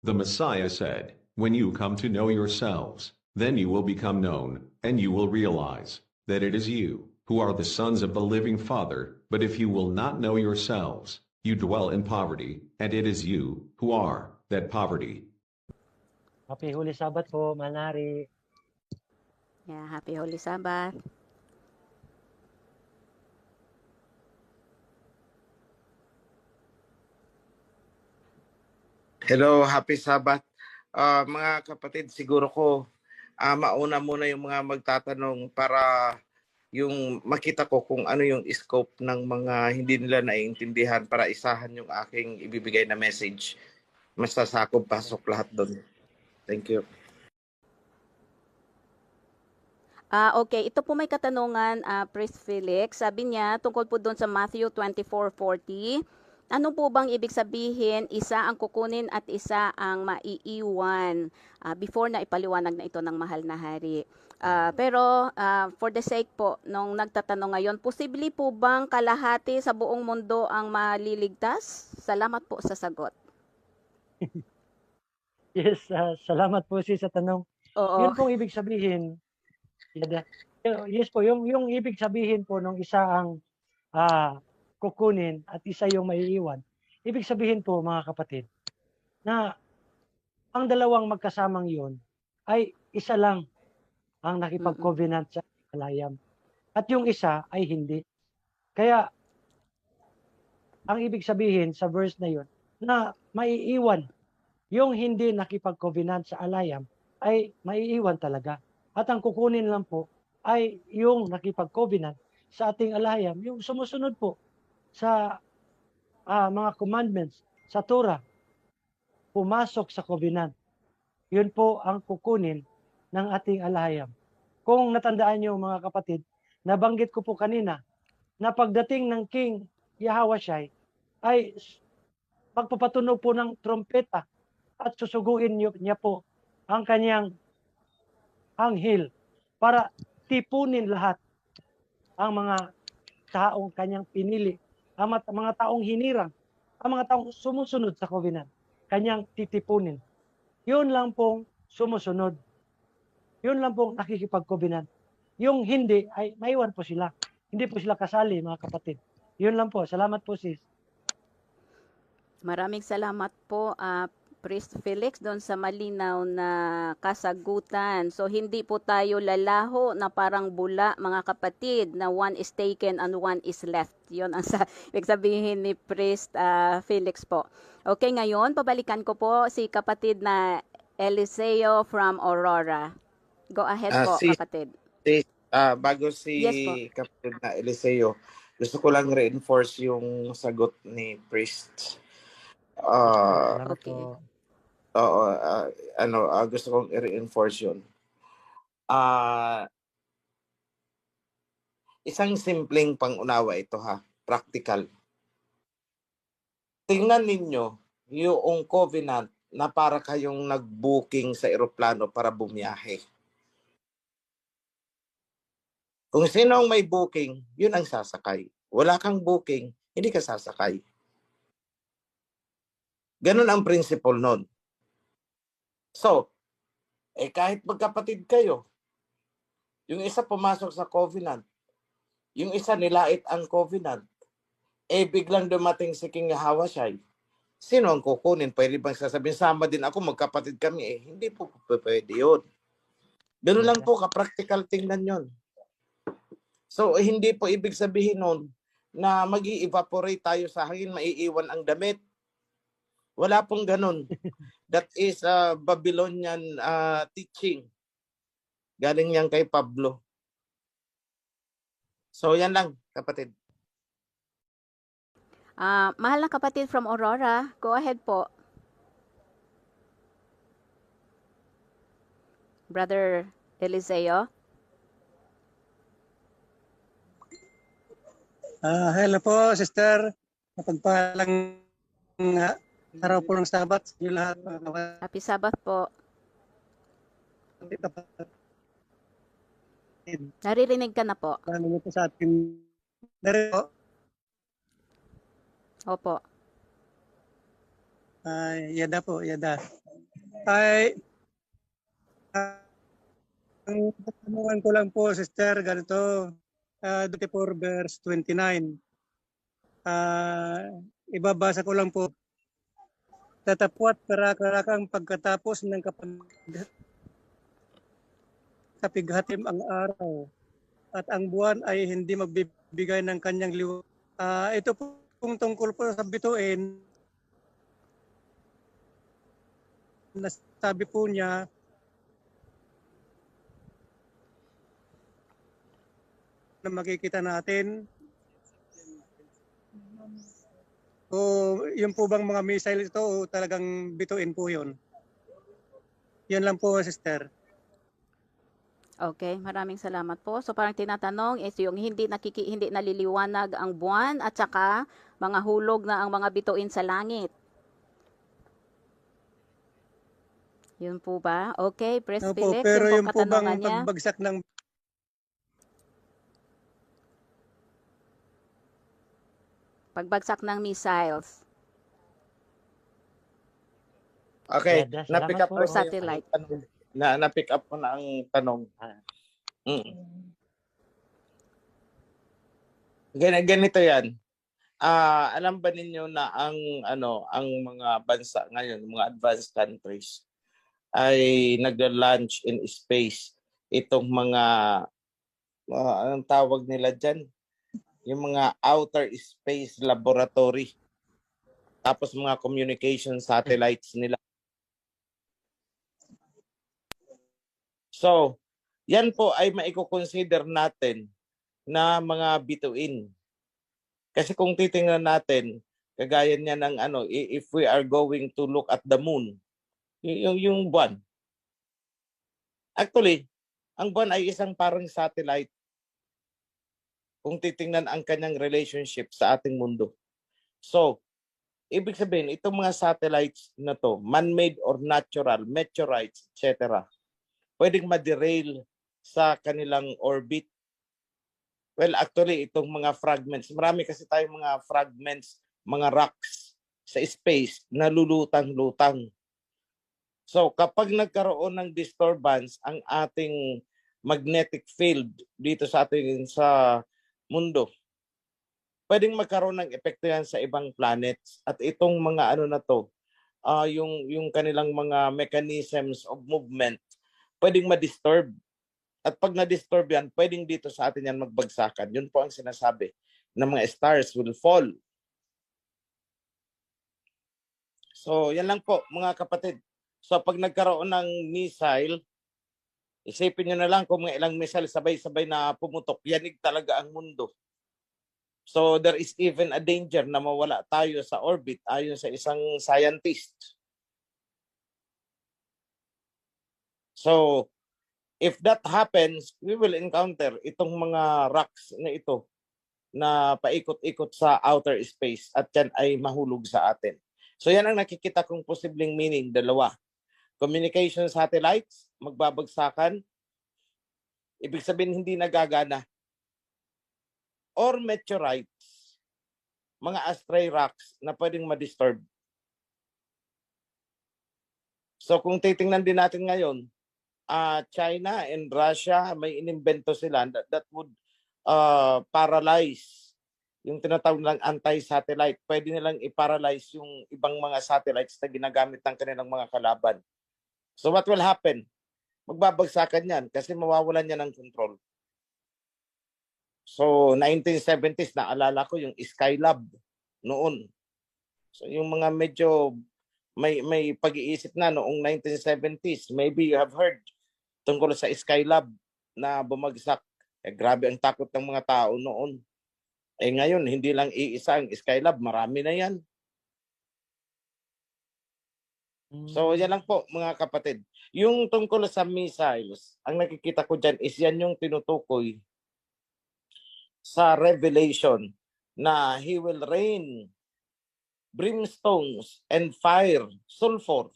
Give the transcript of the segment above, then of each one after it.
The Messiah said, "When you come to know yourselves, then you will become known, and you will realize that it is you who are the sons of the living Father. But if you will not know yourselves, you dwell in poverty, and it is you who are that poverty." Happy Holy Sabbath po, Manari. Yeah, happy Holy Sabbath. Hello, happy Sabbath. Mga kapatid, siguro ko mauna muna yung mga magtatanong para yung makita ko kung ano yung scope ng mga hindi nila naiintindihan para isahan yung aking ibibigay na message. Mas sasakop pasok lahat doon. Thank you. Okay, ito po may katanungan, Priest Felix. Sabi niya, tungkol po doon sa Matthew 24:40, ano po bang ibig sabihin, isa ang kukunin at isa ang maiiwan? Before na ipaliwanag na ito ng mahal na hari. Pero for the sake po, nung nagtatanong ngayon, posible po bang kalahati sa buong mundo ang maliligtas? Salamat po sa sagot. Yes, salamat po sis sa tanong. Oo. Yun pong ibig sabihin, yes po, yung ibig sabihin po nung isa ang kukunin at isa yung maiiwan. Ibig sabihin po mga kapatid, na ang dalawang magkasamang yun ay isa lang ang nakipag-covenant sa kalayam. At yung isa ay hindi. Kaya, ang ibig sabihin sa verse na yun, na maiiwan yung hindi nakipag-covenant sa alayam ay maiiwan talaga. At ang kukunin lang po ay yung nakipag-covenant sa ating alayam, yung sumusunod po sa mga commandments sa Torah, pumasok sa covenant. Yun po ang kukunin ng ating alayam. Kung natandaan nyo mga kapatid, nabanggit ko po kanina na pagdating ng King Yahawashai ay pagpapatunog po ng trompeta at susuguin niya po ang kanyang anghel para tipunin lahat ang mga taong kanyang pinili, ang mga taong hinirang, ang mga taong sumusunod sa covenant, kanyang titipunin. Yun lang pong sumusunod. Yun lang pong nakikipag-covenant. Yung hindi, ay maiwan po sila. Hindi po sila kasali, mga kapatid. Yun lang po. Salamat po, sis. Maraming salamat po, Priest Felix, doon sa malinaw na kasagutan. So, hindi po tayo lalaho na parang bula, mga kapatid, na one is taken and one is left. Yun ang ibig sabihin ni Priest Felix po. Okay, ngayon, pabalikan ko po si kapatid na Eliseo from Aurora. Go ahead po, kapatid. Bago si Yes po. kapatid na Eliseo, gusto ko lang reinforce yung sagot ni Priest. Okay. Oo, gusto kong i-reinforce yun. Isang simpleng pangunawa ito ha, practical. Tingnan ninyo yung covenant na para kayong nag-booking sa eroplano para bumiyahe. Kung sino ang may booking, yun ang sasakay. Wala kang booking, hindi ka sasakay. Ganun ang principle nun. So, kahit magkapatid kayo, yung isa pumasok sa covenant, yung isa nilait ang covenant, biglang dumating si King Yahawashai, sino ang kukunin? Pwede bang sasabihin, sama din ako, magkapatid kami? Hindi po pwede yun. Ganun lang po, ka-practical tingnan yun. So, hindi po ibig sabihin nun na mag-i-evaporate tayo sa hangin, maiiwan ang damit. Wala pong ganun. That is Babylonian teaching. Galing yan kay Pablo. So, yan lang, kapatid. Mahal na kapatid from Aurora, go ahead po. Brother Eliseo. Hello po, sister. Mapagpalang araw po ng Sabat sa inyo lahat. Happy Sabbath po. Naririnig ka na po. Ano po sa atin? Naririnig po? Opo. Yada po, yada. Ay, ang katanungan ko lang po, sister, ganito, 24 verse 29. Ibabasa ko lang po. Tatapwat karakang pagkatapos ng kapighatim ang araw at ang buwan ay hindi magbibigay ng kanyang liwanag. Ito pong tungkol po sa bituin, nasabi po niya na makikita natin. O yung po bang mga missile ito o talagang bituin po yun? Yan lang po, sister. Okay, maraming salamat po. So parang tinatanong is yung hindi naliliwanag ang buwan at saka mga hulog na ang mga bituin sa langit. Yun po ba? Okay, Pres Opo, Felix, pero yung yung pong po bang katanungan niya. pagbagsak ng Pagbagsak ng missiles Okay, Salamat na-pick up po. ko or na yung satellite. tanong. Na-pick up ko na ang tanong. Mm. Ganito yan. Alam ba ninyo na ang mga bansa ngayon, mga advanced countries ay nagla-launch in space itong mga anong tawag nila diyan? Yung mga outer space laboratory. Tapos mga communication satellites nila. So, yan po ay maiko-consider natin na mga bituin. Kasi kung titingnan natin, kagaya niya ng if we are going to look at the moon, yung buwan. Actually, ang buwan ay isang parang satellite kung titingnan ang kanyang relationship sa ating mundo. So, ibig sabihin, itong mga satellites na to, man-made or natural, meteorites, etc., pwedeng ma-derail sa kanilang orbit. Well, actually, itong mga fragments, marami kasi tayong mga fragments, mga rocks sa space na lulutang-lutang. So, kapag nagkaroon ng disturbance ang ating magnetic field dito sa ating sa mundo, pwedeng magkaroon ng epekto yan sa ibang planets. At itong mga na to, yung kanilang mga mechanisms of movement, pwedeng ma-disturb. At pag na-disturb yan, pwedeng dito sa atin yan magbagsakan. Yun po ang sinasabi na mga stars will fall. So, yan lang po mga kapatid. So, pag nagkaroon ng missile, isipin nyo na lang kung mga ilang missile sabay-sabay na pumutok, yanig talaga ang mundo. So, there is even a danger na mawala tayo sa orbit ayon sa isang scientist. So, if that happens, we will encounter itong mga rocks na ito na paikot-ikot sa outer space at yan ay mahulog sa atin. So yan ang nakikita kong posibleng meaning, dalawa. Communication satellites, magbabagsakan, ibig sabihin hindi nagagana. Or meteorites, mga astray rocks na pwedeng ma-disturb. So kung titingnan din natin ngayon, China and Russia, may inimbento sila that would paralyze yung tinatawag nilang anti-satellite. Pwede nilang i-paralyze yung ibang mga satellites na ginagamit ng kanilang mga kalaban. So what will happen? Magbabagsakan yan kasi mawawalan yan ng control. So 1970s, naalala ko yung Skylab noon. So yung mga medyo may pag-iisip na noong 1970s, maybe you have heard tungkol sa Skylab na bumagsak. Grabe ang takot ng mga tao noon. Ngayon, hindi lang iisa ang Skylab, marami na yan. So, yan lang po mga kapatid. Yung tungkol sa missiles, ang nakikita ko dyan is yan yung tinutukoy sa Revelation na He will rain brimstones and fire, sulfur.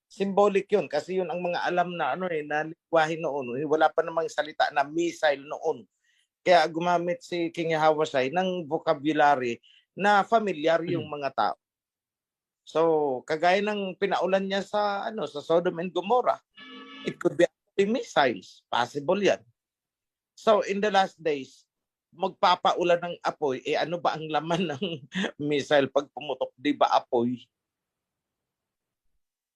Symbolic yun kasi yun ang mga alam na na lingwahe noon. Wala pa namang salita na missile noon. Kaya gumamit si King Hawasai ng vocabulary na familiar yung mga tao. So, kagaya ng pinaulan niya sa Sodom and Gomorrah, it could be missiles. Possible yan. So, in the last days, magpapaulan ng apoy, ano ba ang laman ng missile pag pumutok? Di ba apoy?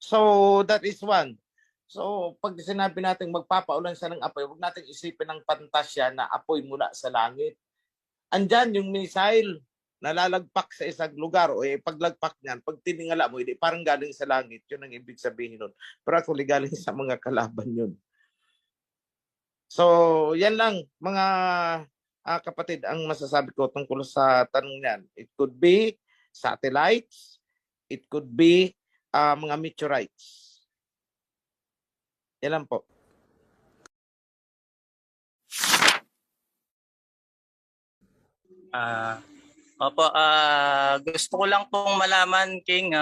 So, that is one. So, pag sinabi natin magpapaulan siya ng apoy, huwag natin isipin ng pantasya na apoy mula sa langit. Andyan yung missile nalalagpak sa isang lugar o paglagpak niyan, pag tiningala mo, hindi parang galing sa langit. Yun ang ibig sabihin nun. Pero actually galing sa mga kalaban yun. So, yan lang mga kapatid ang masasabi ko tungkol sa tanong niyan. It could be satellites, it could be mga meteorites. Yan lang po. Opo, gusto ko lang pong malaman, King,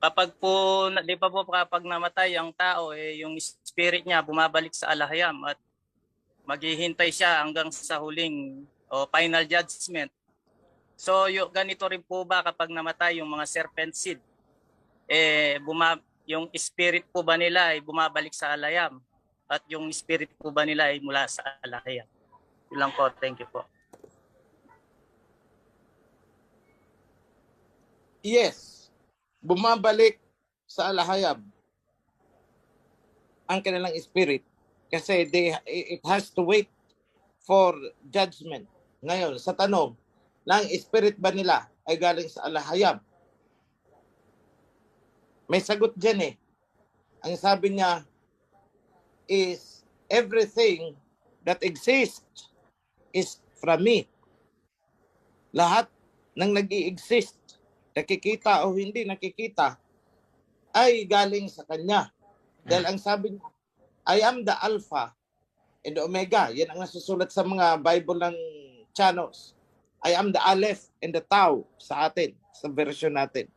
kapag po, di pa po kapag namatay ang tao, yung spirit niya bumabalik sa alahayam at maghihintay siya hanggang sa huling final judgment. So, ganito rin po ba kapag namatay yung mga serpent seed, yung spirit po ba nila ay bumabalik sa alahayam at yung spirit po ba nila ay mula sa alahayam? Yun lang po, thank you po. Yes, bumabalik sa alahayab ang kanilang spirit kasi it has to wait for judgment. Ngayon, sa tanong, ng spirit ba nila ay galing sa alahayab? May sagot dyan eh. Ang sabi niya is everything that exists is from me. Lahat ng nag-i-exist, nakikita o hindi nakikita, ay galing sa kanya. Dahil ang sabi niya, I am the Alpha and the Omega. Yan ang nasusulat sa mga Bible ng Chanos. I am the Aleph and the Tau sa atin, sa version natin.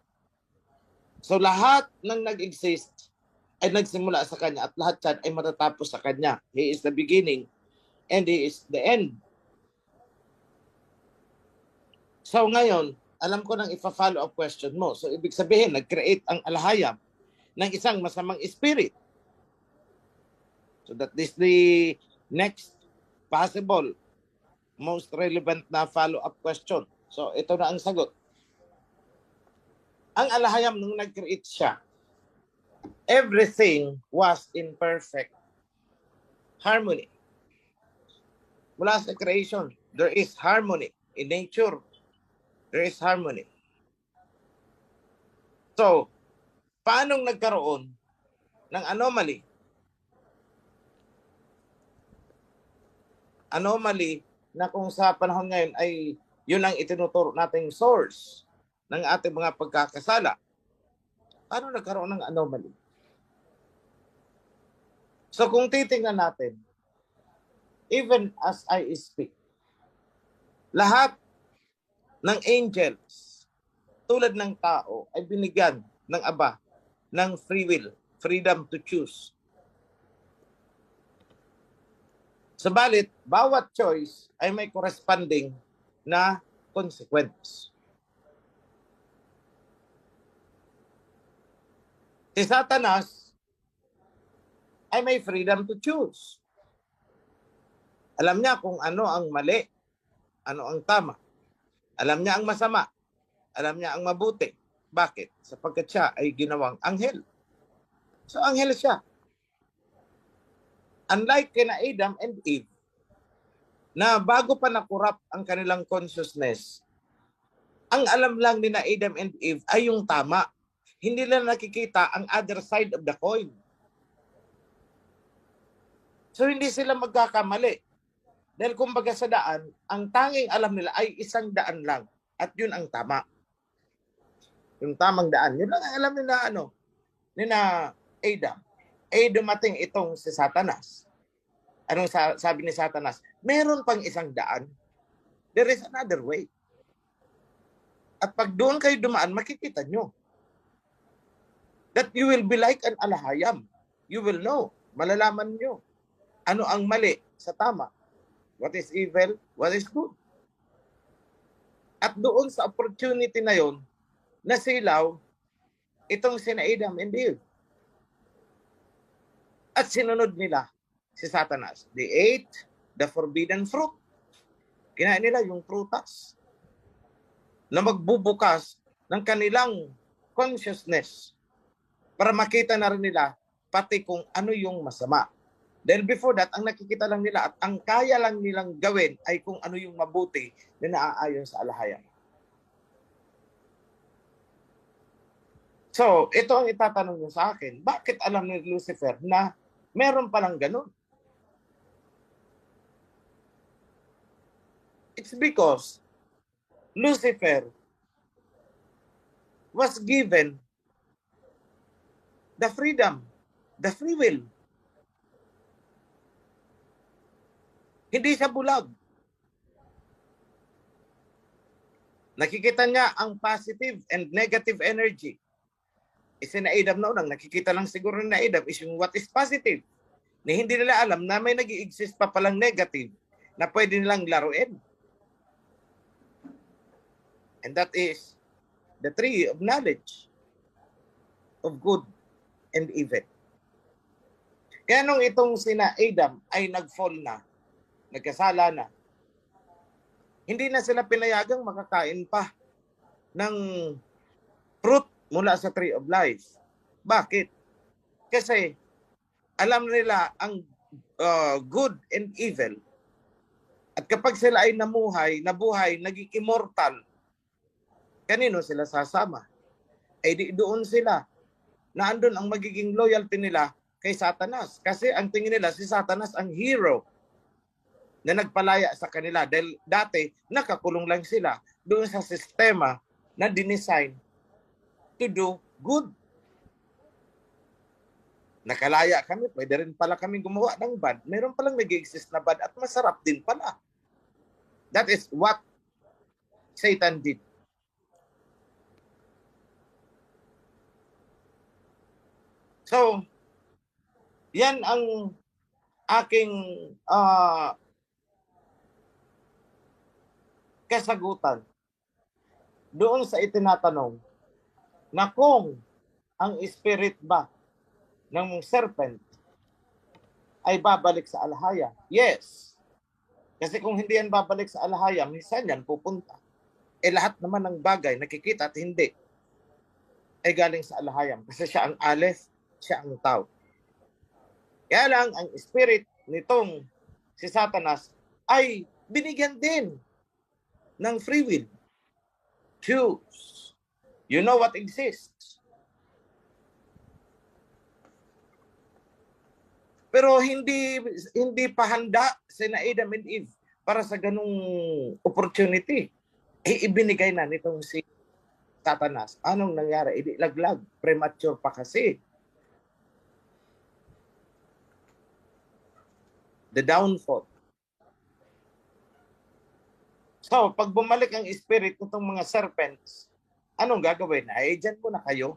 So lahat ng nag-exist ay nagsimula sa kanya at lahat yan ay matatapos sa kanya. He is the beginning and He is the end. So ngayon, alam ko nang ipa-follow up question mo. So, ibig sabihin, nag-create ang alahayam ng isang masamang spirit. So, that is the next possible, most relevant na follow-up question. So, ito na ang sagot. Ang alahayam nung nag-create siya, everything was in perfect harmony. Mula sa creation, there is harmony in nature. There is harmony. So, paano nagkaroon ng anomaly? Anomaly na kung sa panahon ngayon ay yun ang itinuturo nating source ng ating mga pagkakasala. Paano nagkaroon ng anomaly? So, kung titingnan natin, even as I speak, lahat ng angels, tulad ng tao, ay binigyan ng Aba ng free will, freedom to choose. Subalit, bawat choice ay may corresponding na consequence. Si Satanas ay may freedom to choose. Alam niya kung ano ang mali, ano ang tama. Alam niya ang masama. Alam niya ang mabuti. Bakit? Sapagkat siya ay ginawang anghel. So, anghel siya. Unlike kina Adam and Eve, na bago pa nakurap ang kanilang consciousness, ang alam lang ni na Adam and Eve ay yung tama. Hindi lang nakikita ang other side of the coin. So, hindi sila magkakamali. Dahil kumbaga sa daan, ang tanging alam nila ay isang daan lang. At yun ang tama. Yung tamang daan. Yun lang ang alam nila, nila Adam. Dumating itong si Satanas. Anong sabi ni Satanas? Meron pang isang daan. There is another way. At pag doon kayo dumaan, makikita nyo. That you will be like an alahayam. You will know. Malalaman nyo. Ano ang mali sa tama. What is evil? What is good? At doon sa opportunity na yon, nasilaw itong sina Adam and Eve. At sinunod nila si Satanas. They ate the forbidden fruit. Kinain nila yung prutas na magbubukas ng kanilang consciousness para makita na rin nila pati kung ano yung masama. Dahil before that, ang nakikita lang nila at ang kaya lang nilang gawin ay kung ano yung mabuti na naaayon sa alahayan. So, ito ang itatanong niyo sa akin. Bakit alam ni Lucifer na meron palang ganun? It's because Lucifer was given the freedom, the free will. Hindi siya bulag. Nakikita niya ang positive and negative energy. Sina Adam noon, nakikita lang siguro na Adam is yung what is positive. Na hindi nila alam na may nag-i-exist pa palang negative na pwede nilang laruin. And that is the tree of knowledge of good and evil. Kaya nung itong sina Adam ay nag-fall na, nagkasala na, hindi na sila pinayagang makakain pa ng fruit mula sa tree of life. Bakit? Kasi alam nila ang good and evil. At kapag sila ay nabuhay, naging immortal, kanino sila sasama? Ay di doon sila na andun ang magiging loyalty nila kay Satanas. Kasi ang tingin nila, si Satanas ang hero na nagpalaya sa kanila. Dahil dati, nakakulong lang sila doon sa sistema na dinesign to do good. Nakalaya kami, pwede rin pala kami gumawa ng bad. Meron palang nag-exist na bad at masarap din pala. That is what Satan did. So, yan ang aking kasagutan doon sa itinatanong na kung ang spirit ba ng serpent ay babalik sa alahaya. Yes. Kasi kung hindi yan babalik sa alahaya, minsan yan pupunta. Lahat naman ng bagay, nakikita at hindi, ay galing sa alahayam. Kasi siya ang Aleph, siya ang Tau. Kaya lang, ang spirit nitong si Satanas ay binigyan din ng free will. Choose. You know what exists. Pero hindi pa handa sina Adam and Eve para sa ganung opportunity. Ibinigay na nitong si Satanas. Anong nangyari? Laglag. Premature pa kasi. The downfall. So, pag bumalik ang spirit nitong mga serpents, anong gagawin? Ay, dyan muna kayo.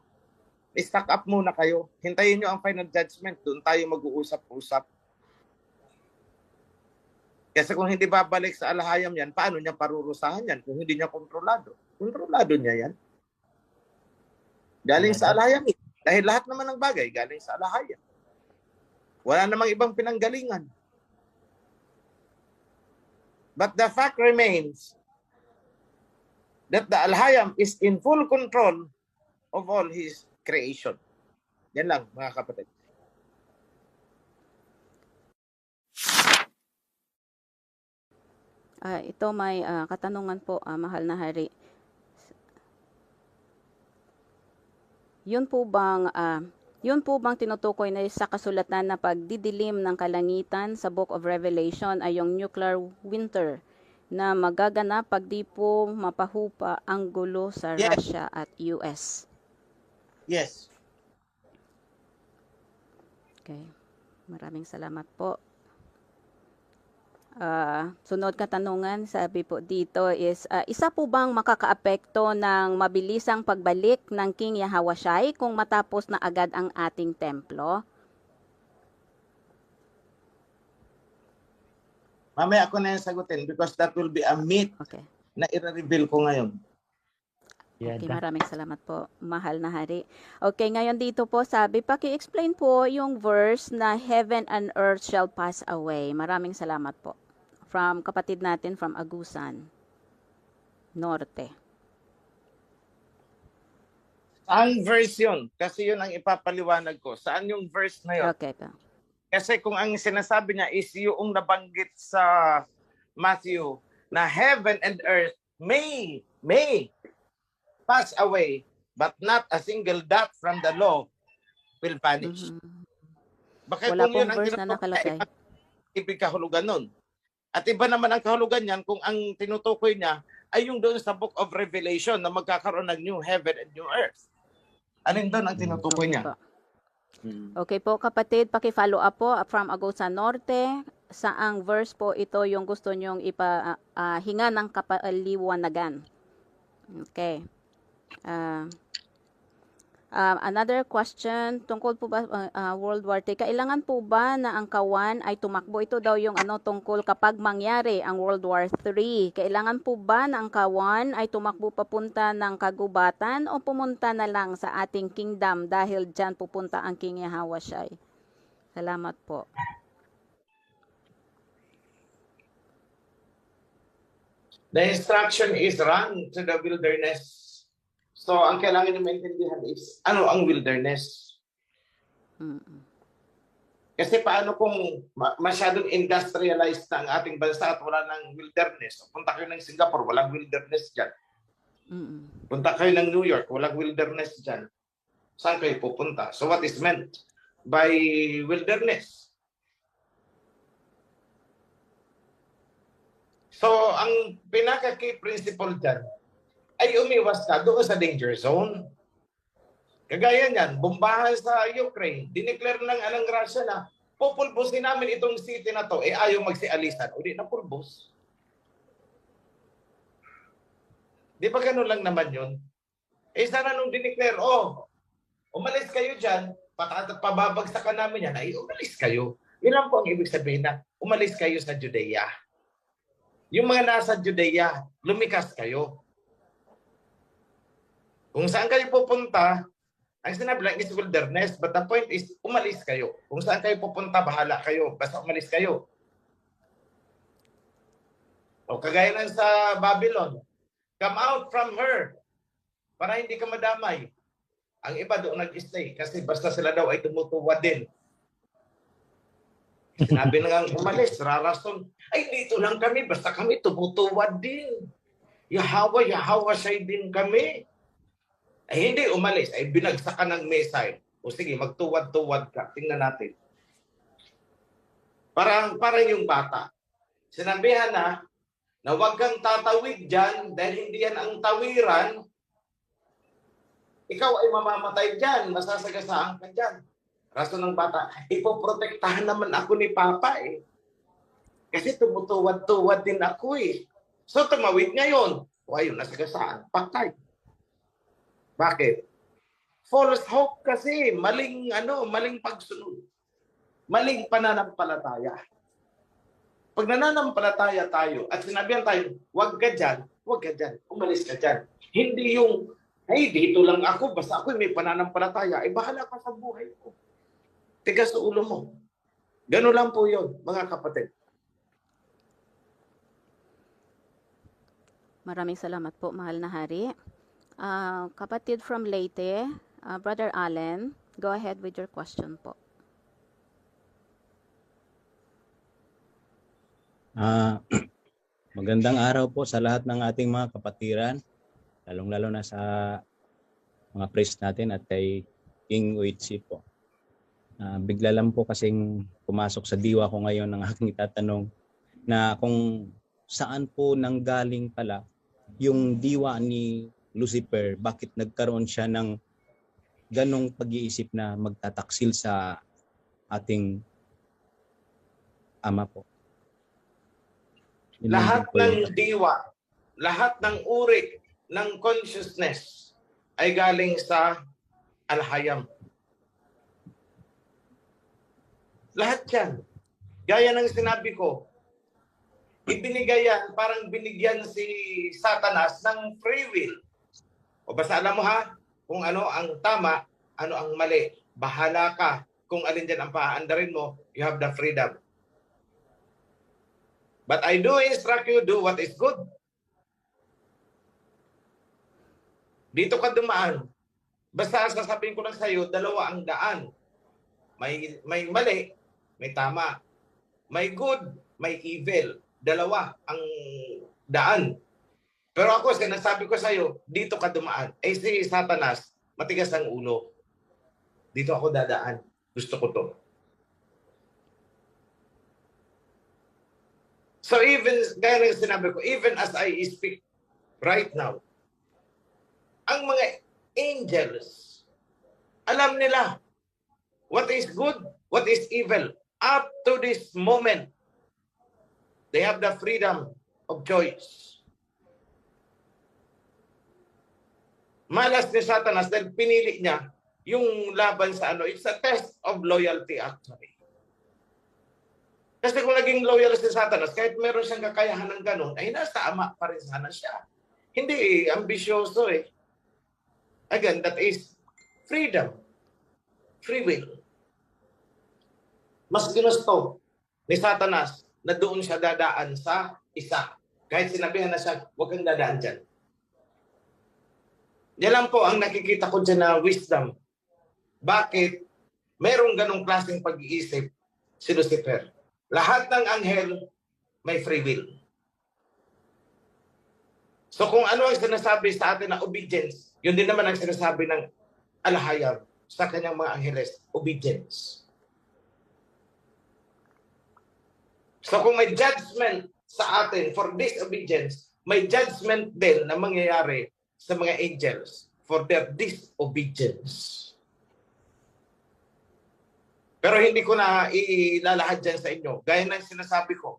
I-stack up muna kayo. Hintayin nyo ang final judgment. Doon tayo mag-uusap-usap. Kasi kung hindi babalik sa alahayam yan, paano niya parurusahan yan? Kung hindi niya kontrolado. Kontrolado niya yan. Galing sa alahayam. Dahil lahat naman ng bagay galing sa alahayam. Wala namang ibang pinanggalingan. But the fact remains that the Alhayam is in full control of all his creation. Yan lang, mga kapatid. Ito may katanungan po, mahal na hari. Yun po bang tinutukoy na sa kasulatan na pagdidilim ng kalangitan sa Book of Revelation ay yung nuclear winter na magaganap pag di po mapahupa ang gulo sa Russia at US? Yes. Okay. Maraming salamat po. Sunod katanungan, sabi po dito is, isa po bang makakaapekto ng mabilisang pagbalik ng King Yahawashai kung matapos na agad ang ating templo? Mamaya ako na yung sagutin because that will be a myth na i-reveal ko ngayon. Okay, Yada. maraming salamat po, mahal na hari. Okay, ngayon dito po sabi, paki-explain po yung verse na heaven and earth shall pass away. Maraming salamat po. From kapatid natin from Agusan Norte. Ang verse yun, kasi yun ang ipapaliwanag ko. Saan yung verse na yun? Okay po. Kasi kung ang sinasabi niya is yung nabanggit sa Matthew na heaven and earth may pass away, but not a single dot from the law will vanish. Baka Wala kung yun pong ang verse na nakalagay. ibig kahulugan nun. At iba naman ang kahulugan niyan kung ang tinutukoy niya ay yung doon sa Book of Revelation na magkakaroon ng new heaven and new earth. Alin doon ang tinutukoy niya? Po. Okay po kapatid, paki-follow up po from Agusan Norte. Saang verse po ito yung gusto nyong hinga ng kapaliwanagan? Okay. Another question, tungkol po ba World War III, kailangan po ba na ang kawan ay tumakbo? Ito daw yung tungkol kapag mangyari ang World War III. Kailangan po ba na ang kawan ay tumakbo papunta ng kagubatan o pumunta na lang sa ating kingdom dahil dyan pupunta ang King Yahawashai? Salamat po. The instruction is run to the wilderness. So, ang kailangan nyo maintindihan is, ano ang wilderness? Kasi paano kung masyadong industrialized na ang ating bansa at wala ng wilderness? Punta kayo ng Singapore, walang wilderness dyan. Punta kayo ng New York, walang wilderness dyan. Saan kayo pupunta? So, what is meant by wilderness? So, ang pinaka-key principle dyan ay umiwas ka doon sa danger zone. Kagaya niyan, bombahan sa Ukraine, dineclare ng Russia na pupulbusin namin itong city na to, ayaw magsialisan. O di na pulbos. Di ba ganun lang naman yun? Sana nung dineclare, umalis kayo dyan, pababagsakan namin yan, umalis kayo. Yun lang po ang ibig sabihin na umalis kayo sa Judea. Yung mga nasa Judea, lumikas kayo. Kung saan kayo pupunta, ang sinabi lang is wilderness, but the point is, umalis kayo. Kung saan kayo pupunta, bahala kayo. Basta umalis kayo. O kagaya lang sa Babylon, come out from her para hindi ka madamay. Ang iba doon nag-stay kasi basta sila daw ay tumutuwa din. Sinabi na nga umalis, rarason. Ay, dito lang kami, basta kami tumutuwa din. Yahawa siya din kami. Ay hindi umalis, ay binagsakan ng missile. O sige, magtuwad-tuwad ka. Tingnan natin. Parang yung bata. Sinabihan na huwag kang tatawid dyan dahil hindi yan ang tawiran. Ikaw ay mamamatay dyan, masasagasaan ka dyan. Rason ng bata, ipoprotektahan naman ako ni Papa eh. Kasi tumutuwad-tuwad din ako eh. So tumawid ngayon. O ayun, nasagasaan. Patay. Bakit? False hope kasi, maling pagsunod. Maling pananampalataya. Pag nananampalataya tayo at sinabihan tayo, huwag ka dyan, umalis ka dyan. Hindi yung, dito lang ako, basta ako may pananampalataya, bahala ka sa buhay ko. Tigas sa ulo mo. Ganun lang po yun, mga kapatid. Maraming salamat po, mahal na hari. Kapatid from Leyte, Brother Allen, go ahead with your question po. Magandang araw po sa lahat ng ating mga kapatiran, lalong-lalo na sa mga priest natin at kay King Uitsi po. Bigla lang po kasing pumasok sa diwa ko ngayon ng aking itatanong na kung saan po nanggaling pala yung diwa ni Lucifer, bakit nagkaroon siya ng ganong pag-iisip na magtataksil sa ating ama po. Lahat ng diwa, lahat ng uri ng consciousness ay galing sa Al-Hayam. Lahat yan. Gaya ng sinabi ko, ibinigay yan, parang binigyan si Satanas ng free will. O basta alam mo ha, kung ano ang tama, ano ang mali. Bahala ka kung alin dyan ang paaandarin mo. You have the freedom. But I do instruct you, do what is good. Dito ka dumaan. Basta sasabihin ko lang sa'yo, dalawa ang daan. May mali, may tama. May good, may evil. Dalawa ang daan. Pero ako, sinasabi ko sa'yo, dito ka dumaan. Eh si Satanas, matigas ang ulo. Dito ako dadaan. Gusto ko to. So even, gaya ng sinabi ko, even as I speak right now, ang mga angels, alam nila what is good, what is evil. Up to this moment, they have the freedom of choice. Malas ni Satanas dahil pinili niya yung laban sa ano. It's a test of loyalty actually. Kasi kung naging loyal si Satanas, kahit meron siyang kakayahan ng ganun, ay nasa ama pa rin sana siya. Hindi ambisyoso eh. Again, that is freedom. Free will. Mas ginusto ni Satanas na doon siya dadaan sa isa. Kahit sinabihan na siya, huwag kang dadaan dyan. Yan lang po ang nakikita ko dyan na wisdom. Bakit merong ganong klaseng pag-iisip si Lucifer? Lahat ng anghel may free will. So kung ano ang sinasabi sa atin na obedience, yun din naman ang sinasabi ng alahayab sa kanyang mga angheles, obedience. So kung may judgment sa atin for disobedience, may judgment din na mangyayari sa mga angels for their disobedience. Pero hindi ko na ilalahad dyan sa inyo. Gaya ng sinasabi ko,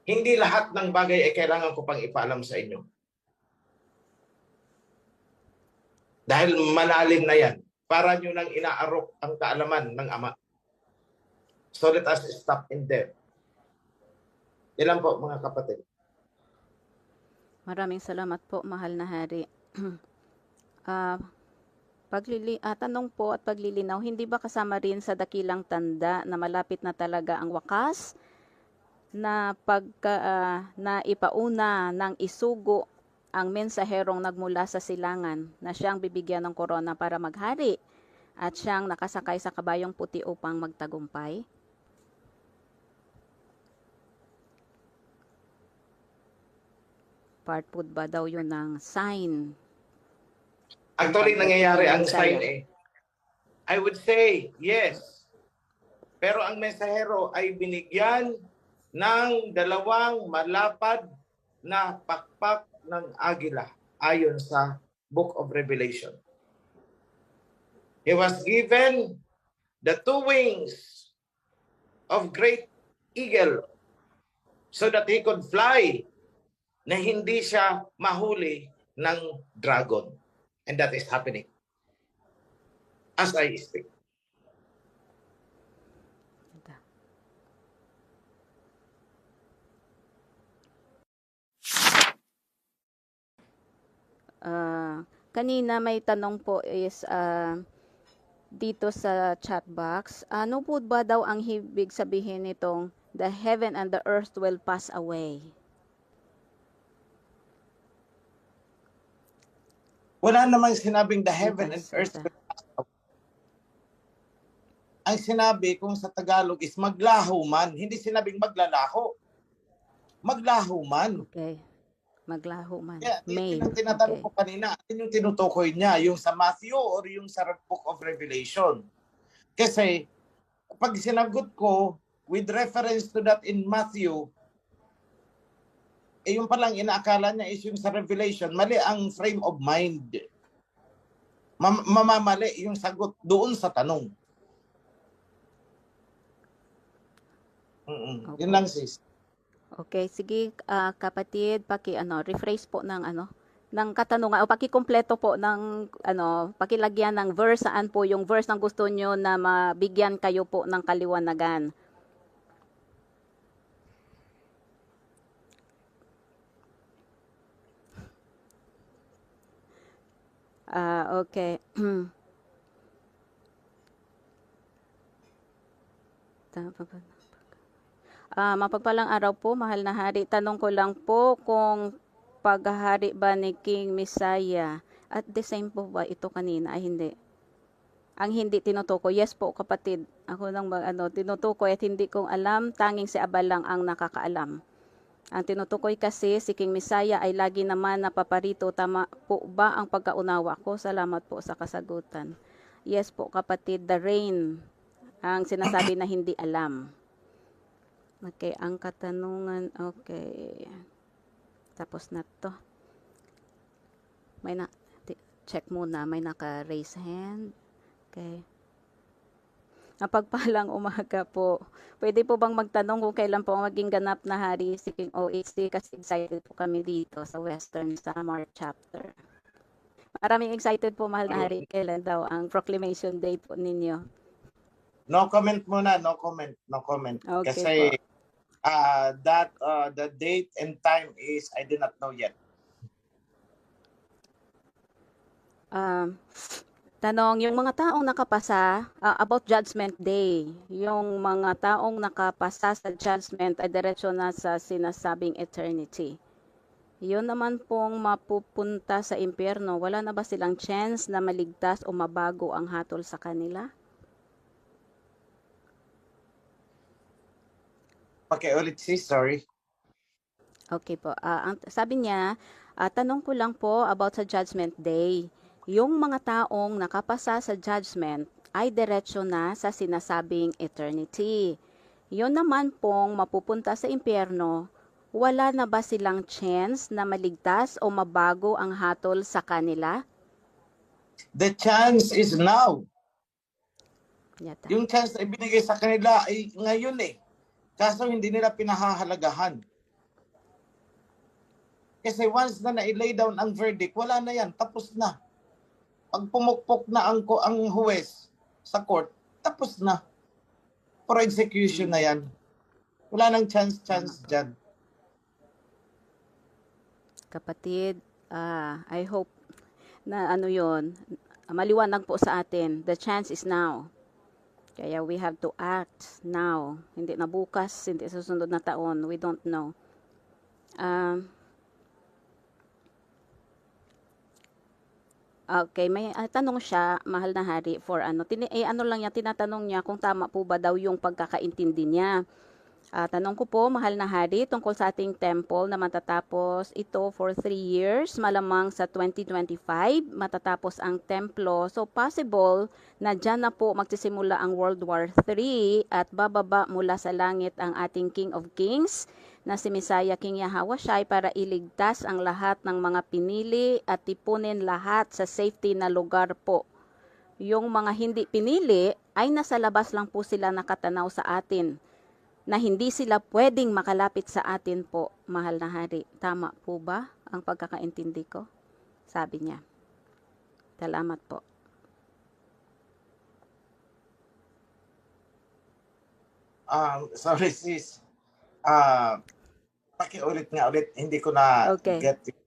hindi lahat ng bagay ay kailangan ko pang ipaalam sa inyo. Dahil malalim na yan. Para nyo nang inaarok ang kaalaman ng Ama. So let us stop in there. Yan lang po mga kapatid. Maraming salamat po, mahal na hari. Tanong po at paglilinaw, hindi ba kasama rin sa dakilang tanda na malapit na talaga ang wakas na na ipauna ng isugo ang mensaherong nagmula sa silangan na siyang bibigyan ng korona para maghari at siyang nakasakay sa kabayong puti upang magtagumpay? Part po ba daw yun ng sign? Actually, nangyayari ang sign eh. I would say, yes. Pero ang mensahero ay binigyan ng dalawang malapad na pakpak ng agila ayon sa Book of Revelation. He was given the two wings of great eagle so that he could fly na hindi siya mahuli ng dragon. And that is happening as I speak. Kanina may tanong po is dito sa chat box, ano po ba daw ang ibig sabihin nitong the heaven and the earth will pass away? Wala namang sinabing the heaven and earth. Ang sinabi kung sa Tagalog is maglaho man. Hindi sinabing maglalaho. Maglaho man. Okay. Maglaho man. Yeah, May. yung tinatanong ko kanina, yung tinutukoy niya, yung sa Matthew or yung sa Book of Revelation. Kasi, pag sinagot ko, with reference to that in Matthew, yung palang inaakala niya is yung sa Revelation, mali ang frame of mind. Mamamali yung sagot doon sa tanong. Okay. Yun lang sis. Okay, sige kapatid, rephrase po ng ng katanungan o paki-kumpleto po ng pakilagyan ng verse, saan po yung verse ng gusto nyo na mabigyan kayo po ng kaliwanagan. Okay. Mapagpalang araw po, mahal na hari. Tanong ko lang po kung paghahari ba ni King Messiah at the same po ba ito kanina? Ay hindi. Ang hindi tinutukoy, yes po kapatid. Ako nang tinutukoy at hindi kong alam, tanging si Abal lang ang nakakaalam. Ang tinutukoy kasi si King Messiah ay lagi naman napaparito. Tama po ba ang pagkaunawa ko? Salamat po sa kasagutan. Yes po kapatid, the rain ang sinasabi na hindi alam. Okay, ang katanungan, okay. Tapos na to. May check muna, may naka-raise hand. Okay. Mapagpalang umaga po. Pwede po bang magtanong kung kailan po maging ganap na hari si King OHC kasi excited po kami dito sa Western Samar Chapter. Maraming excited po mahal na hari. Kailan daw ang proclamation day po ninyo? No comment muna, no comment. Okay Kasi the date and time is I do not know yet. Tanong, yung mga taong nakapasa about Judgment Day, yung mga taong nakapasa sa judgment ay diretso na sa sinasabing eternity. Yun naman pong mapupunta sa impyerno, wala na ba silang chance na maligtas o mabago ang hatol sa kanila? Pakiulit sis, sorry. Okay po. Sabi niya, tanong ko lang po about sa Judgment Day. Yung mga taong nakapasa sa judgment ay diretso na sa sinasabing eternity. Yun naman pong mapupunta sa impyerno, wala na ba silang chance na maligtas o mabago ang hatol sa kanila? The chance is now. Yata. Yung chance na ibinigay sa kanila ay ngayon eh. Kaso hindi nila pinahahalagahan. Kasi once na na-lay down ang verdict, wala na yan, tapos na. Pag pumukpok na ang huwes sa court, tapos na. For execution na yan. Wala nang chance dyan. Kapatid, I hope na yon maliwanag po sa atin. The chance is now. Kaya we have to act now. Hindi na bukas, hindi sa susunod na taon. We don't know. Okay, may tanong siya, mahal na hari, for tinatanong niya kung tama po ba daw yung pagkakaintindi niya. Tanong ko po, mahal na hari, tungkol sa ating temple na matatapos ito for 3 years, malamang sa 2025, matatapos ang templo. So possible na dyan na po magsisimula ang World War III at bababa mula sa langit ang ating King of Kings na si Messiah King Yahawashai para iligtas ang lahat ng mga pinili at tipunin lahat sa safety na lugar po. Yung mga hindi pinili ay nasa labas lang po sila nakatanaw sa atin na hindi sila pwedeng makalapit sa atin po, mahal na hari. Tama po ba ang pagkakaintindi ko? Sabi niya. Salamat po. Sorry sis. Pakiulit nga ulit, hindi ko na get it.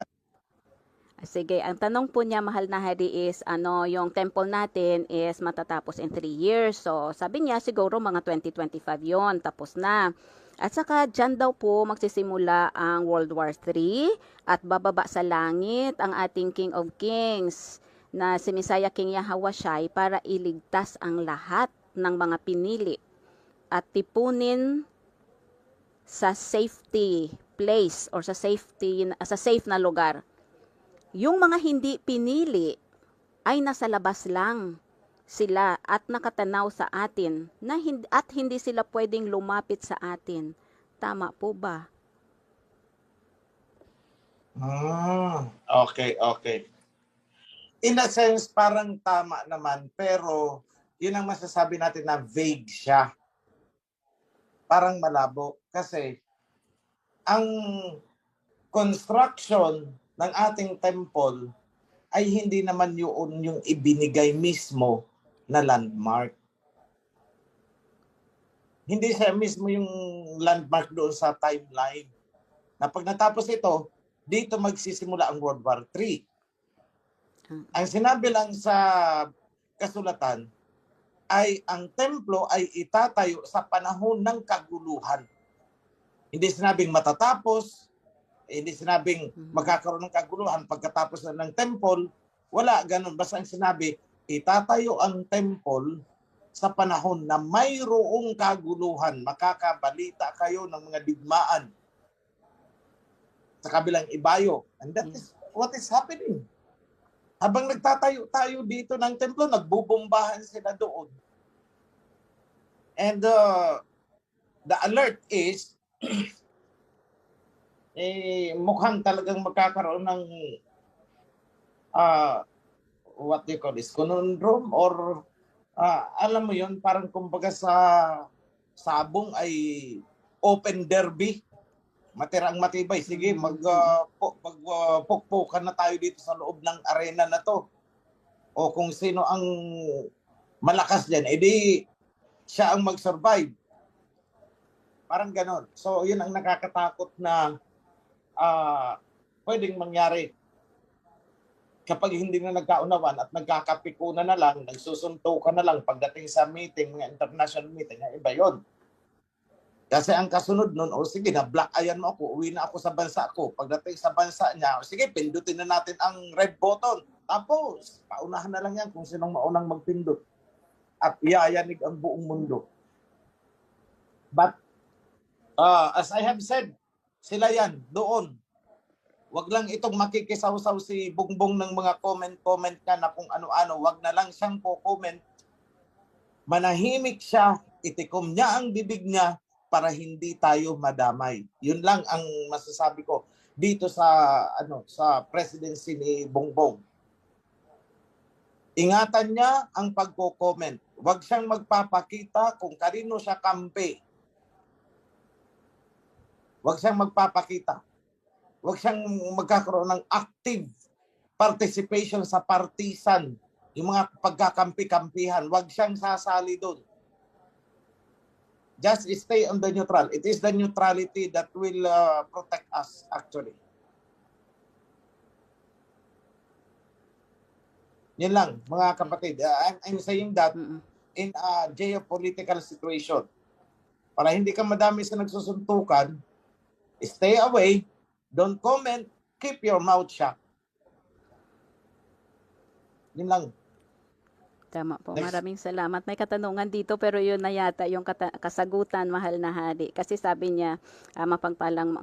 Sige, ang tanong po niya, mahal na hari, is yung temple natin is matatapos in 3 years. So, sabi niya siguro mga 2025 yon, tapos na. At saka dyan daw po magsisimula ang World War III at bababa sa langit ang ating King of Kings na si Messiah King Yahawashai para iligtas ang lahat ng mga pinili at tipunin sa safety place or sa safe na lugar. Yung mga hindi pinili ay nasa labas lang sila at nakatanaw sa atin at hindi sila pwedeng lumapit sa atin. Tama po ba? Okay. In a sense, parang tama naman, pero yun ang masasabi natin na vague siya. Parang malabo. Kasi ang construction ng ating temple ay hindi naman yung ibinigay mismo na landmark. Hindi siya mismo yung landmark doon sa timeline. Na pag natapos ito, dito magsisimula ang World War III. Ang sinabi lang sa kasulatan ay ang templo ay itatayo sa panahon ng kaguluhan. Hindi sinabing matatapos, hindi sinabing magkakaroon ng kaguluhan pagkatapos na ng temple. Wala, ganun. Basta ang sinabi, itatayo ang temple sa panahon na mayroong kaguluhan. Makakabalita kayo ng mga digmaan sa kabilang ibayo. And that is what is happening. Habang nagtatayo tayo dito ng templo, nagbubombahan sila doon. And the alert is, mukhang talagang magkakaroon ng what do you call this, conundrum or alam mo yon, parang kumbaga sa sabong ay open derby, matirang matibay, sige magpukpukan na tayo dito sa loob ng arena na to, o kung sino ang malakas dyan, edi siya ang mag-survive, parang ganon. So yun ang nakakatakot na pwedeng mangyari kapag hindi na nagkaunawan at nagkakapikunan na lang, nagsusuntukan na lang pagdating sa meeting, mga international meeting, iba yun. Kasi ang kasunod nun, sige, na-black ayan mo ako, uwi na ako sa bansa ko. Pagdating sa bansa niya, sige, pindutin na natin ang red button. Tapos, paunahan na lang yan kung sinong maunang magpindot. At iayanig ang buong mundo. But, as I have said, sila yan, doon. Wag lang itong makikisaw-saw si Bongbong ng mga comment ka na kung ano-ano. Wag na lang siyang po-comment. Manahimik siya, itikom niya ang bibig niya para hindi tayo madamay. Yun lang ang masasabi ko dito sa sa presidency ni Bongbong. Ingatan niya ang pagko-comment. Wag siyang magpapakita kung kanino siya kampe. Wag siyang magpapakita. Huwag siyang magkakaroon ng active participation sa partisan, yung mga pagkakampi-kampihan. Huwag siyang sasali doon. Just stay on the neutral. It is the neutrality that will protect us, actually. Yan lang, mga kapatid. I'm saying that in a geopolitical situation, para hindi ka madami sa nagsusuntukan, stay away. Don't comment, keep your mouth shut. Yun lang. Tama po. Next. Maraming salamat. May katanungan dito pero yun na yata yung kasagutan, mahal na hari. Kasi sabi niya, mapagpalang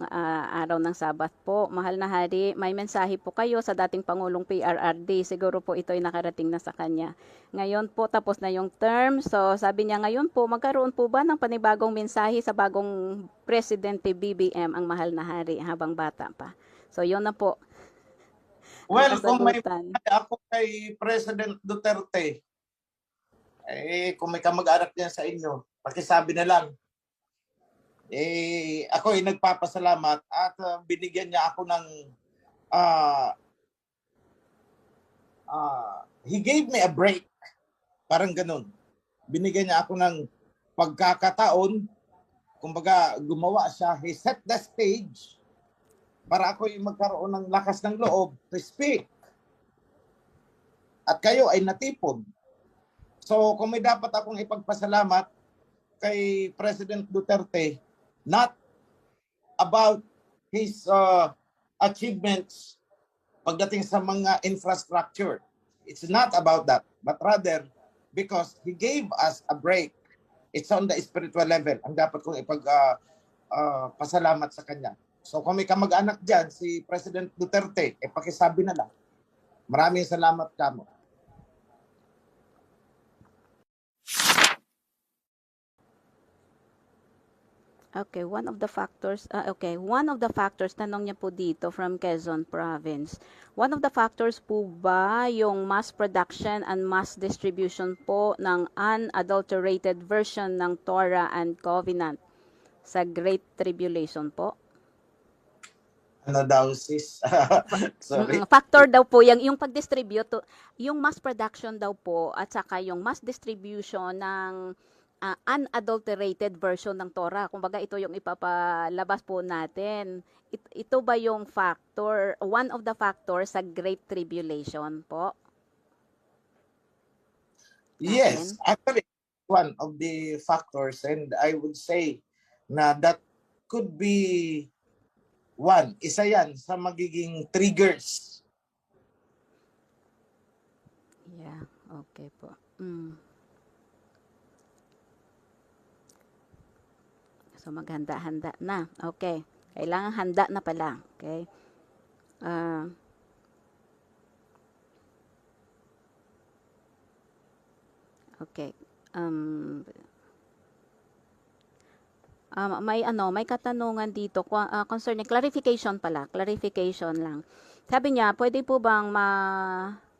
araw ng Sabat po. Mahal na hari, may mensahe po kayo sa dating Pangulong PRRD. Siguro po ito ay nakarating na sa kanya. Ngayon po, tapos na yung term. So sabi niya ngayon po, magkaroon po ba ng panibagong mensahe sa bagong Presidente BBM ang mahal na hari habang bata pa? So yun na po. Well, kung may ako kay President Duterte, kung may kamag-anak niyan sa inyo, pakisabi na lang. Ako ay nagpapasalamat at binigyan niya ako ng he gave me a break. Parang ganun. Binigyan niya ako ng pagkakataon, kumbaga gumawa siya, he set the stage para ako ay magkaroon ng lakas ng loob to speak. At kayo ay natipon. So kung may dapat akong ipagpasalamat kay President Duterte, not about his achievements pagdating sa mga infrastructure. It's not about that, but rather because he gave us a break. It's on the spiritual level. Ang dapat kong pasalamat sa kanya. So kung may kamag-anak dyan, si President Duterte, pakisabi na lang. Maraming salamat kamo. Okay, one of the factors, tanong niya po dito from Quezon Province. One of the factors po ba yung mass production and mass distribution po ng unadulterated version ng Torah and Covenant sa Great Tribulation po? Ano daw sis? Sorry. Factor daw po yung pag-distribute, yung mass production daw po at saka yung mass distribution ng unadulterated version ng Torah. Kumbaga ito yung ipapalabas po natin. Ito ba yung factor, one of the factors sa Great Tribulation po? Yes, actually, one of the factors, and I would say na that could be isa yan sa magiging triggers. Yeah, okay po. So maghanda-handa na. Okay. Kailangan handa na pala. Okay. Okay. May katanungan dito concerning clarification lang. Sabi niya, pwede po bang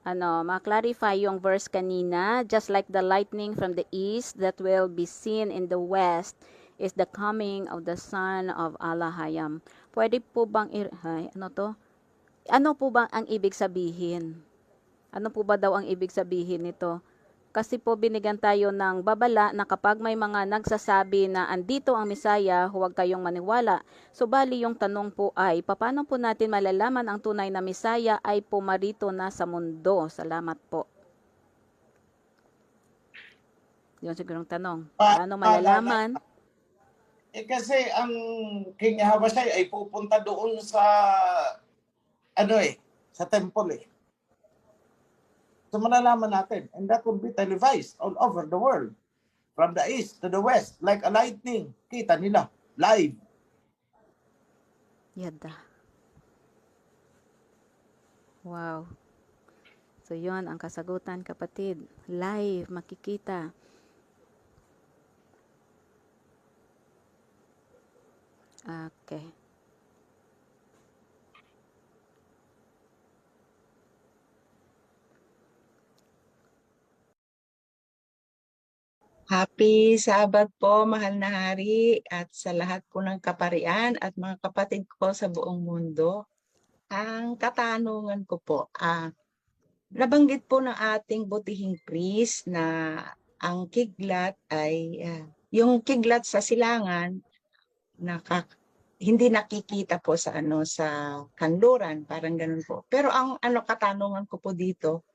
ma-clarify yung verse kanina, just like the lightning from the east that will be seen in the west is the coming of the Son of Allahayam. Pwede po bang ano po bang ang ibig sabihin? Ano po ba daw ang ibig sabihin nito? Kasi po binigyan tayo ng babala na kapag may mga nagsasabi na andito ang Misaya, huwag kayong maniwala. So bali yung tanong po ay, paano po natin malalaman ang tunay na Misaya ay pumarito na sa mundo? Salamat po. Yun sigurong tanong. Paano malalaman? Kasi ang King Habashay ay pupunta doon sa sa temple . So malalaman natin, and that will be televised all over the world, from the east to the west, like a lightning. Kita nila live. Yada. Wow. So yun ang kasagutan, kapatid. Live, makikita. Okay. Happy Sabat po, mahal na hari, at sa lahat po ng kaparian at mga kapatid ko sa buong mundo. Ang katanungan ko po, nabanggit po ng ating butihing priest na ang kidlat ay, yung kidlat sa silangan, hindi nakikita po sa sa kanluran, parang ganun po. Pero ang katanungan ko po dito,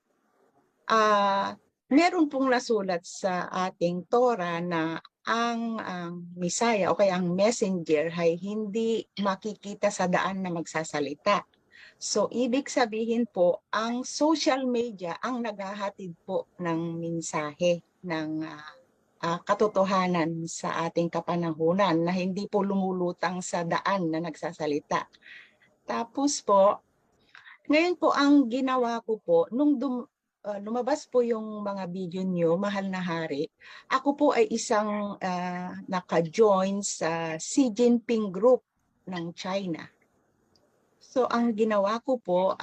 meron pong nasulat sa ating Torah na ang Misaya o kaya ang messenger ay hindi makikita sa daan na magsasalita. So ibig sabihin po, ang social media ang naghahatid po ng mensahe ng katotohanan sa ating kapanahunan na hindi po lumulutang sa daan na nagsasalita. Tapos po, ngayon po ang ginawa ko po, nung lumabas po yung mga video nyo, mahal na hari, ako po ay isang naka-join sa Xi Jinping group ng China. So ang ginawa ko po,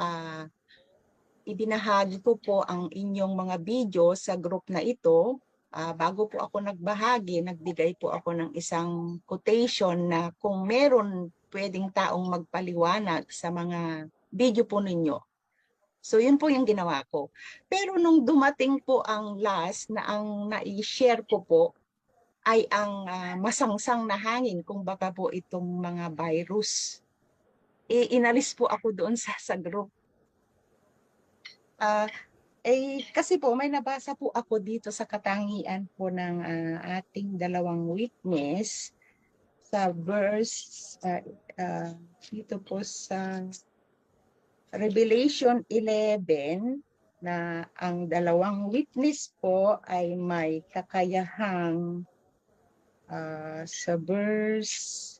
ibinahagi ko po ang inyong mga video sa group na ito. Bago po ako nagbahagi, nagbigay po ako ng isang quotation na kung meron pwedeng taong magpaliwanag sa mga video po ninyo. So yun po yung ginawa ko. Pero nung dumating po ang last na ang na-share ko po ay ang masangsang na hangin, kung baka po itong mga virus. Inalis po ako doon sa group. Kasi po may nabasa po ako dito sa katangian po ng ating dalawang witness sa verse dito po sa Revelation 11 na ang dalawang witness po ay may kakayahang sa verse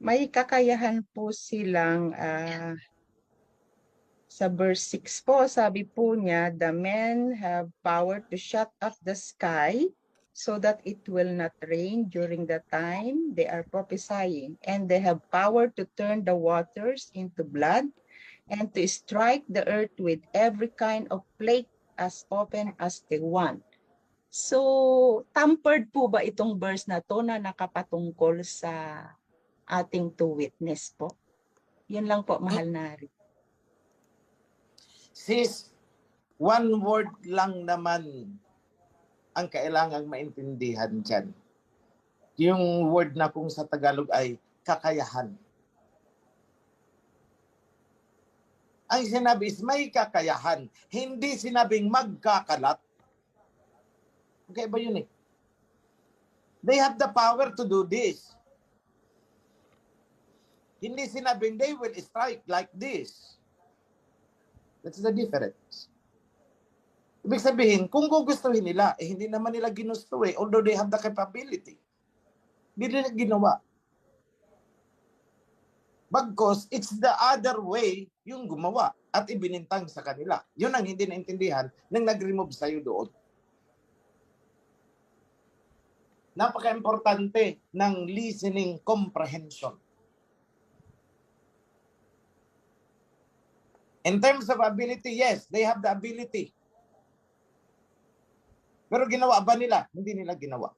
may kakayahan po silang sa verse 6 po, sabi po niya, the men have power to shut up the sky so that it will not rain during the time they are prophesying. And they have power to turn the waters into blood and to strike the earth with every kind of plague as often as they want. So, tampered po ba itong verse na to na nakapatungkol sa ating two witness po? Yun lang po, mahal na hari. Sis, one word lang naman ang kailangang maintindihan dyan. Yung word na kung sa Tagalog ay kakayahan. Ang sinabi is may kakayahan, hindi sinabing magkakalat. Okay ba yun eh? They have the power to do this. Hindi sinabing they will strike like this. That's the difference. Ibig sabihin, kung gugustuhin nila, hindi naman nila ginusto eh, although they have the capability. Hindi nila ginawa. Bagkos, it's the other way yung gumawa at ibinintang sa kanila. Yun ang hindi naintindihan nang nag-remove sa'yo doon. Napaka-importante ng listening comprehension. In terms of ability, yes, they have the ability. Pero ginawa ba nila? Hindi nila ginawa.